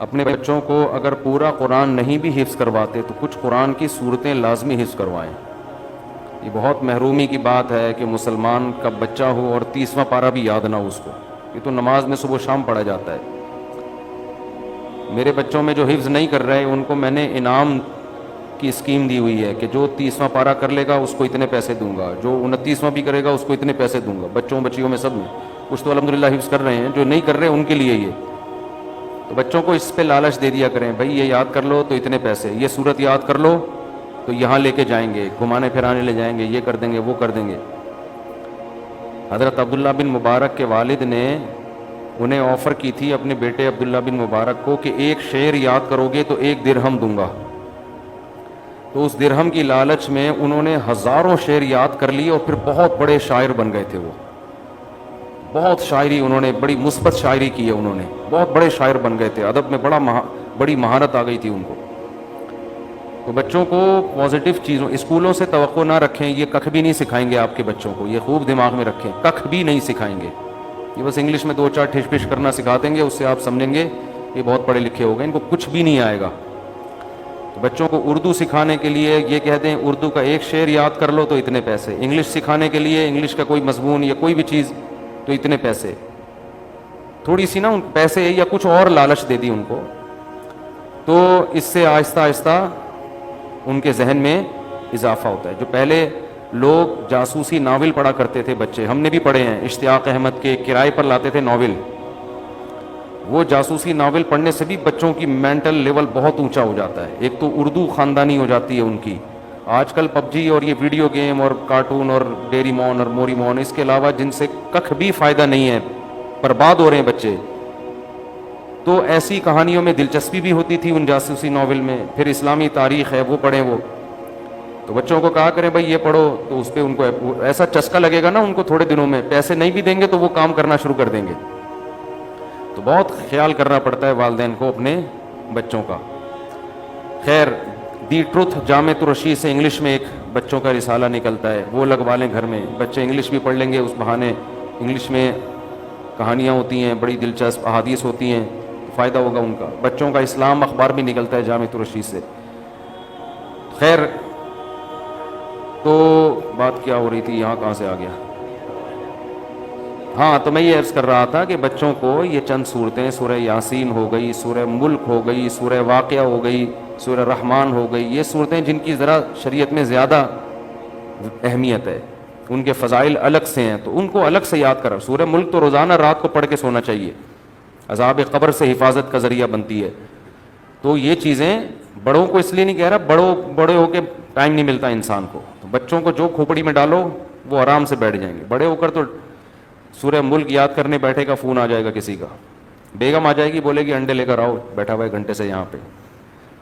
اپنے بچوں کو اگر پورا قرآن نہیں بھی حفظ کرواتے تو کچھ قرآن کی صورتیں لازمی حفظ کروائیں. یہ بہت محرومی کی بات ہے کہ مسلمان کا بچہ ہو اور 30واں پارہ بھی یاد نہ ہو اس کو. یہ تو نماز میں صبح شام پڑھا جاتا ہے. میرے بچوں میں جو حفظ نہیں کر رہے ان کو میں نے انعام کی اسکیم دی ہوئی ہے کہ جو 30واں پارہ کر لے گا اس کو اتنے پیسے دوں گا, جو 29واں بھی کرے گا اس کو اتنے پیسے دوں گا. بچوں بچیوں میں سب میں کچھ تو الحمدللہ حفظ کر رہے ہیں, جو نہیں کر رہے ان کے لیے یہ. تو بچوں کو اس پہ لالچ دے دیا کریں, بھائی یہ یاد کر لو تو اتنے پیسے, یہ صورت یاد کر لو تو یہاں لے کے جائیں گے, گھمانے پھرانے لے جائیں گے, یہ کر دیں گے وہ کر دیں گے. حضرت عبداللہ بن مبارک کے والد نے انہیں آفر کی تھی اپنے بیٹے عبداللہ بن مبارک کو کہ ایک شعر یاد کرو گے تو 1 درہم دوں گا. تو اس درہم کی لالچ میں انہوں نے ہزاروں شعر یاد کر لیے اور پھر بہت بڑے شاعر بن گئے تھے. وہ بہت شاعری انہوں نے, بڑی مثبت شاعری کی ہے انہوں نے, بہت بڑے شاعر بن گئے تھے, ادب میں بڑی مہارت آ گئی تھی ان کو. تو بچوں کو پازیٹیو چیزوں, اسکولوں سے توقع نہ رکھیں, یہ کخ بھی نہیں سکھائیں گے آپ کے بچوں کو, یہ خوب دماغ میں رکھیں, کخ بھی نہیں سکھائیں گے. یہ بس انگلش میں 2-4 ٹھش پش کرنا سکھا دیں گے, اس سے آپ سمجھیں گے یہ بہت پڑھے لکھے ہو گئے, ان کو کچھ بھی نہیں آئے گا. تو بچوں کو اردو سکھانے کے لیے یہ کہتے ہیں اردو کا ایک شعر یاد کر لو تو اتنے پیسے, انگلش سکھانے کے لیے انگلش کا کوئی مضمون یا کوئی بھی چیز تو اتنے پیسے. تھوڑی سی نا ان پیسے یا کچھ اور لالچ دے دی ان کو, تو اس سے آہستہ آہستہ ان کے ذہن میں اضافہ ہوتا ہے. جو پہلے لوگ جاسوسی ناول پڑھا کرتے تھے بچے, ہم نے بھی پڑھے ہیں, اشتیاق احمد کے کرائے پر لاتے تھے ناول, وہ جاسوسی ناول پڑھنے سے بھی بچوں کی مینٹل لیول بہت اونچا ہو جاتا ہے. ایک تو اردو خاندانی ہو جاتی ہے ان کی. آج کل پب جی اور یہ ویڈیو گیم اور کارٹون اور ڈیری مون اور موری مون, اس کے علاوہ جن سے کخ بھی فائدہ نہیں ہے, برباد ہو رہے ہیں بچے. تو ایسی کہانیوں میں دلچسپی بھی ہوتی تھی ان جاسوسی ناول میں. پھر اسلامی تاریخ ہے وہ پڑھیں, وہ تو بچوں کو کہا کریں بھائی یہ پڑھو, تو اس پہ ان کو ایسا چسکا لگے گا نا ان کو تھوڑے دنوں میں, پیسے نہیں بھی دیں گے تو وہ کام کرنا شروع کر دیں گے. تو بہت خیال کرنا پڑتا ہے والدین کو اپنے بچوں کا. خیر, دی ٹروتھ جامعۃ الرشید سے انگلش میں ایک بچوں کا رسالہ نکلتا ہے, وہ لگوا لیں گھر میں, بچے انگلش بھی پڑھ لیں گے اس بہانے. انگلش میں کہانیاں ہوتی ہیں, بڑی دلچسپ احادیث ہوتی ہیں, فائدہ ہوگا ان کا. بچوں کا اسلام اخبار بھی نکلتا ہے جامعۃ الرشید سے. خیر, تو بات کیا ہو رہی تھی, یہاں کہاں سے آ گیا؟ ہاں, تو میں یہ عرض کر رہا تھا کہ بچوں کو یہ چند صورتیں, سورہ یاسین ہو گئی, سورہ ملک ہو گئی, سورہ واقعہ ہو گئی, سورہ رحمان ہو گئی, یہ صورتیں جن کی ذرا شریعت میں زیادہ اہمیت ہے, ان کے فضائل الگ سے ہیں, تو ان کو الگ سے یاد کرو. سورہ ملک تو روزانہ رات کو پڑھ کے سونا چاہیے, عذاب قبر سے حفاظت کا ذریعہ بنتی ہے. تو یہ چیزیں بڑوں کو اس لیے نہیں کہہ رہا, بڑے ہو کے ٹائم نہیں ملتا انسان کو, تو بچوں کو جو کھوپڑی میں ڈالو وہ آرام سے بیٹھ جائیں گے. بڑے ہو کر تو سورہ ملک یاد کرنے بیٹھے گا, فون آ جائے گا کسی کا, بیگم آ جائے گی, بولے گی انڈے لے کر آؤ, بیٹھا ہوا ہے گھنٹے سے یہاں پہ.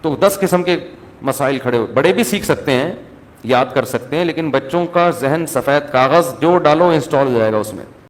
تو 10 قسم کے مسائل کھڑے ہو. بڑے بھی سیکھ سکتے ہیں, یاد کر سکتے ہیں, لیکن بچوں کا ذہن سفید کاغذ جو ڈالو انسٹال ہو جائے گا اس میں.